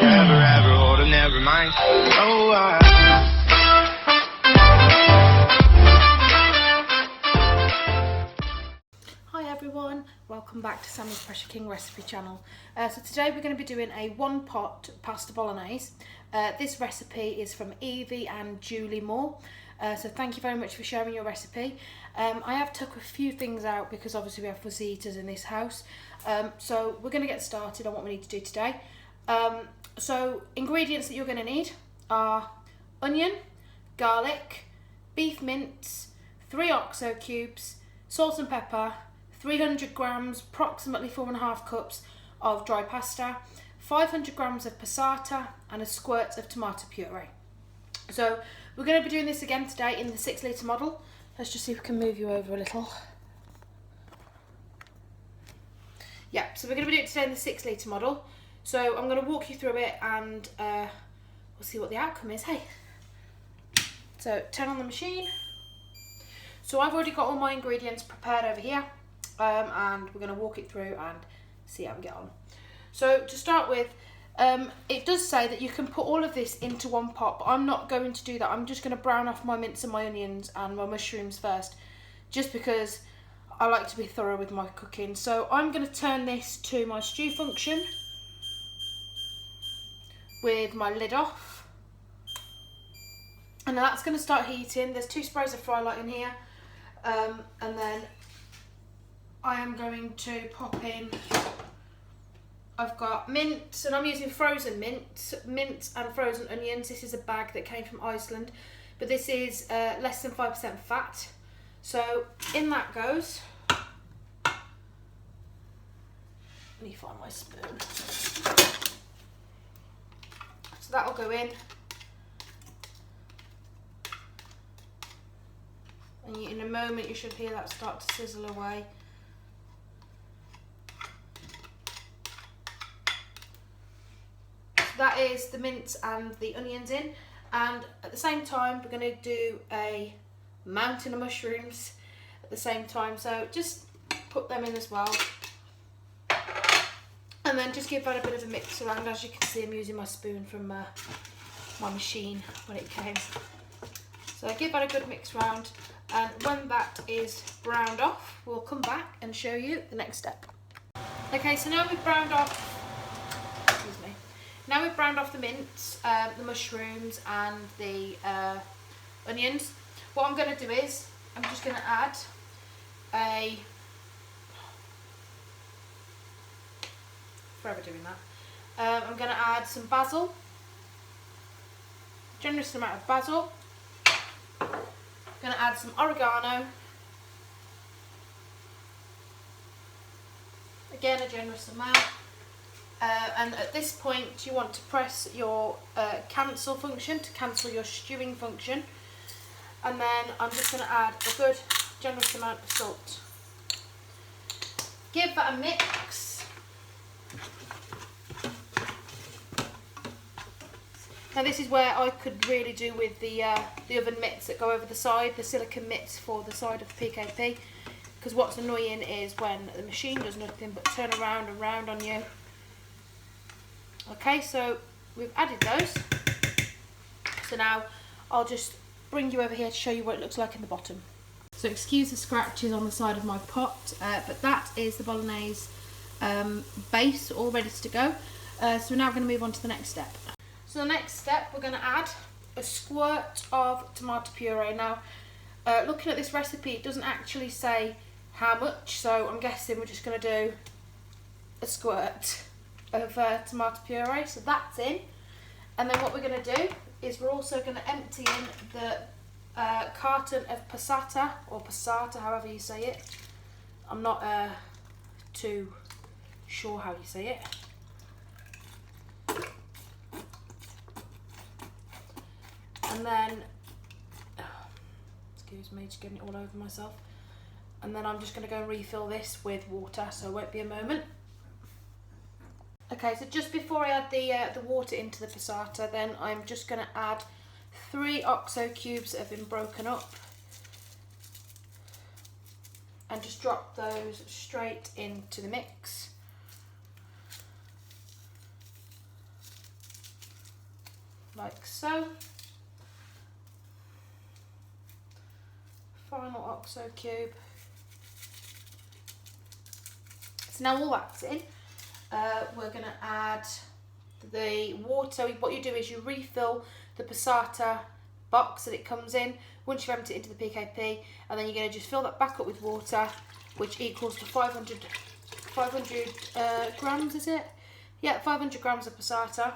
Never ever hold them, never mind. Oh, Hi everyone, welcome back to Sammie's Pressure King recipe channel. So today we're going to be doing a one pot pasta bolognese. This recipe is from Evie and Julie Moore. So thank you very much for sharing your recipe. I have took a few things out because obviously we have fuzzy eaters in this house. So we're going to get started on what we need to do today. So ingredients that you're going to need are onion, garlic, beef mince, 3 OXO cubes, salt and pepper, 300 grams, approximately 4.5 cups of dry pasta, 500 grams of passata and a squirt of tomato puree. So we're going to be doing this again today in the 6 litre model. Let's just see if we can move you over a little. Yeah, so we're going to be doing it today in the 6 litre model. So I'm going to walk you through it and we'll see what the outcome is. Hey, so turn on the machine. So I've already got all my ingredients prepared over here. And we're going to walk it through and see how we get on. So to start with, it does say that you can put all of this into one pot, but I'm not going to do that. I'm just going to brown off my mince and my onions and my mushrooms first, just because I like to be thorough with my cooking. So I'm going to turn this to my stew function with my lid off, and that's going to start heating. There's 2 sprays of fry light in here, and then I am going to pop in, I've got mince, and I'm using frozen mince and frozen onions. This is a bag that came from Iceland, but this is less than 5% fat. So in that goes, let me find my spoon. So that will go in, and in a moment you should hear that start to sizzle away. That is the mince and the onions in, and at the same time we're going to do a mountain of mushrooms at the same time, so just put them in as well, and then just give that a bit of a mix around. As you can see, I'm using my spoon from my machine when it came, so give that a good mix round, and when that is browned off we'll come back and show you the next step. Okay, so now we've browned off, now we've browned off the mince, the mushrooms and the onions. What I'm going to do is, I'm just going to add forever doing that, I'm going to add some basil, generous amount of basil, I'm going to add some oregano, again a generous amount. And at this point you want to press your cancel function to cancel your stewing function, and then I'm just going to add a good generous amount of salt. Give that a mix. Now this is where I could really do with the oven mitts that go over the side, the silicone mitts for the side of the PKP, because what's annoying is when the machine does nothing but turn around and round on you. Okay, so we've added those. So now I'll just bring you over here to show you what it looks like in the bottom. So excuse the scratches on the side of my pot, but that is the bolognese base all ready to go. So we're now going to move on to the next step. So the next step, we're going to add a squirt of tomato puree. Now, looking at this recipe, it doesn't actually say how much, so I'm guessing we're just going to do a squirt of tomato puree. So that's in, and then what we're going to do is we're also going to empty in the carton of passata, or passata, however you say it. I'm not too sure how you say it. And then, excuse me, just getting it all over myself. And then I'm just going to go and refill this with water, so it won't be a moment. Okay, so just before I add the water into the passata, then I'm just going to add 3 OXO cubes that have been broken up, and just drop those straight into the mix. like so. Final OXO cube. So now all that's in, we're going to add the water. So what you do is you refill the passata box that it comes in once you've emptied it into the PKP, and then you're going to just fill that back up with water, which equals to 500 grams, is it? Yeah, 500 grams of passata.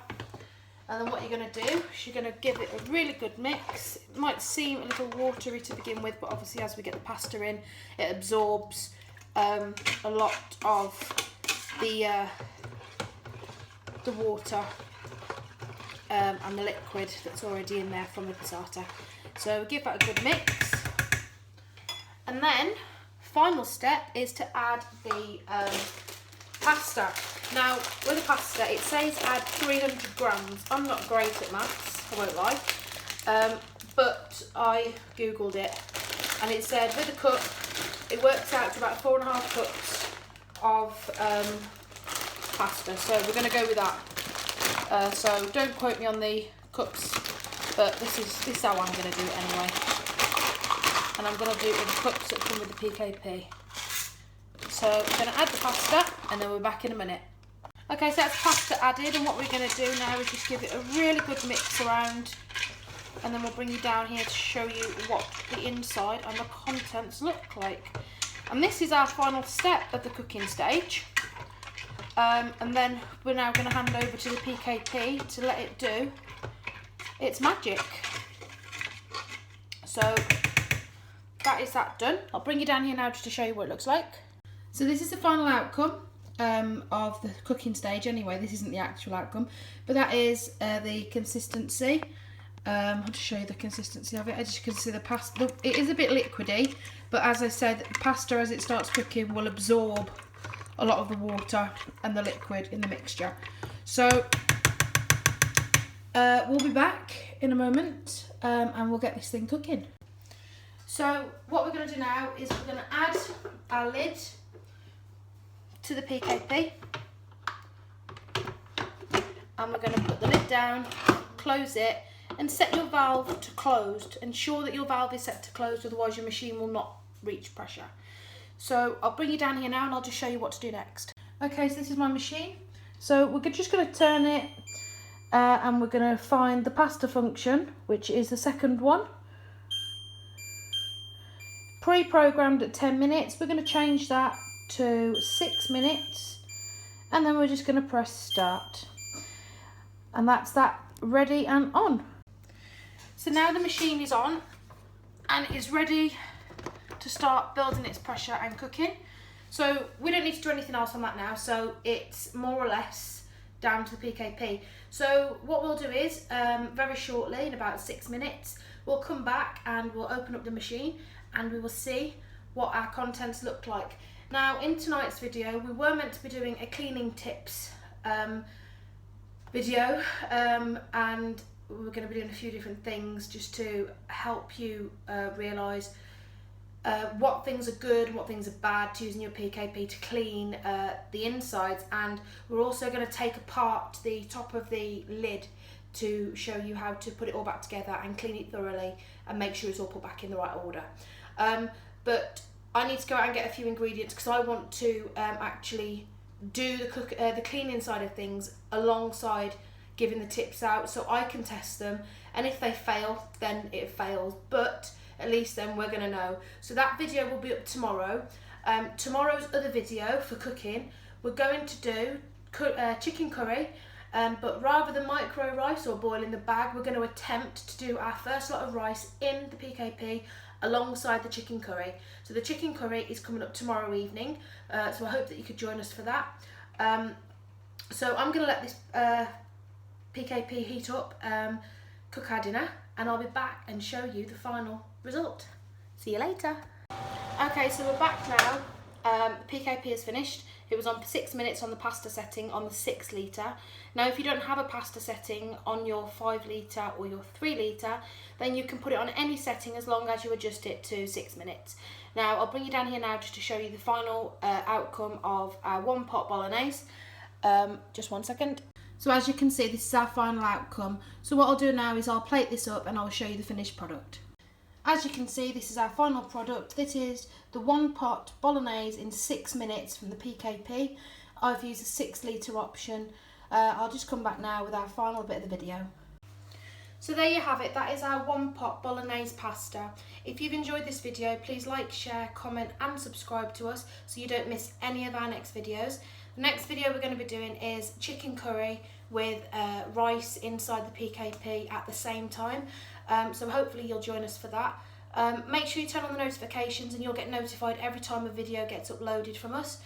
And then what you're going to do is you're going to give it a really good mix. It might seem a little watery to begin with, but obviously as we get the pasta in, it absorbs a lot of the water and the liquid that's already in there from the passata. So give that a good mix. And then, final step is to add the pasta. Now, with the pasta, it says add 300 grams. I'm not great at maths, I won't lie. But I googled it, and it said with a cup, it works out to about 4.5 cups of pasta. So we're going to go with that. So don't quote me on the cups, but this is how I'm going to do it anyway. And I'm going to do it with the cups that come with the PKP. So we're going to add the pasta, and then we're back in a minute. Okay, so that's pasta added, and what we're going to do now is just give it a really good mix around, and then we'll bring you down here to show you what the inside and the contents look like. And this is our final step of the cooking stage. And then we're now going to hand over to the PKP to let it do its magic. So that is that done. I'll bring you down here now just to show you what it looks like. So this is the final outcome of the cooking stage. Anyway, this isn't the actual outcome, but that is the consistency. I'll just show you the consistency of it. As you can see, the pasta, it is a bit liquidy, but as I said, the pasta as it starts cooking will absorb a lot of the water and the liquid in the mixture. So we'll be back in a moment and we'll get this thing cooking. So what we're going to do now is we're going to add our lid to the PKP, and we're going to put the lid down, close it, and set your valve to closed. Ensure that your valve is set to closed, otherwise your machine will not reach pressure. So I'll bring you down here now and I'll just show you what to do next. Okay, so this is my machine. So we're just going to turn it and we're going to find the pasta function, which is the second one. Pre-programmed at 10 minutes. We're going to change that to 6 minutes, and then we're just going to press start. And that's that, ready and on. So now the machine is on and it is ready to start building its pressure and cooking. So we don't need to do anything else on that now, so it's more or less down to the PKP. So what we'll do is, very shortly, in about 6 minutes, we'll come back and we'll open up the machine and we will see what our contents look like. Now, in tonight's video, we were meant to be doing a cleaning tips video, and we're going to be doing a few different things just to help you realise what things are good and what things are bad to using your PKP to clean the insides. And we're also going to take apart the top of the lid to show you how to put it all back together and clean it thoroughly and make sure it's all put back in the right order. But I need to go out and get a few ingredients because I want to actually do the cleaning side of things alongside giving the tips out, so I can test them, and if they fail, then it fails, but at least then we're going to know. So that video will be up tomorrow. Tomorrow's other video for cooking, we're going to do chicken curry, but rather than micro rice or boil in the bag, we're going to attempt to do our first lot of rice in the PKP alongside the chicken curry. So the chicken curry is coming up tomorrow evening, so I hope that you could join us for that. So I'm going to let this PKP heat up, cook our dinner, and I'll be back and show you the final result. See you later. Okay, so we're back now. PKP is finished. It was on for 6 minutes on the pasta setting on the 6 litre. Now, if you don't have a pasta setting on your 5 litre or your 3 litre, then you can put it on any setting as long as you adjust it to 6 minutes. Now, I'll bring you down here now just to show you the final outcome of our 1 pot bolognese. Just 1 second. So as you can see, this is our final outcome. So what I'll do now is I'll plate this up and I'll show you the finished product. As you can see, this is our final product. This is the 1 pot bolognese in 6 minutes from the PKP. I've used a 6 litre option. I'll just come back now with our final bit of the video. So there you have it, that is our 1 pot bolognese pasta. If you've enjoyed this video, please like, share, comment and subscribe to us so you don't miss any of our next videos. The next video we're going to be doing is chicken curry with rice inside the PKP at the same time. So hopefully you'll join us for that. Make sure you turn on the notifications and you'll get notified every time a video gets uploaded from us.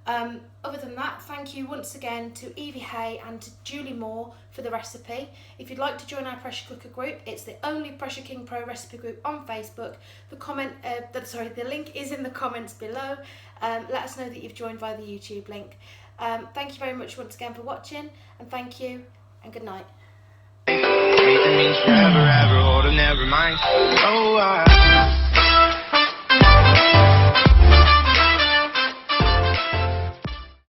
Other than that, thank you once again to Evie Hay and to Julie Moore for the recipe. If you'd like to join our pressure cooker group, it's the only Pressure King Pro recipe group on Facebook. The link is in the comments below. Let us know that you've joined via the YouTube link. Thank you very much once again for watching, and thank you and good night. Everything means forever, ever, or never mind. Oh,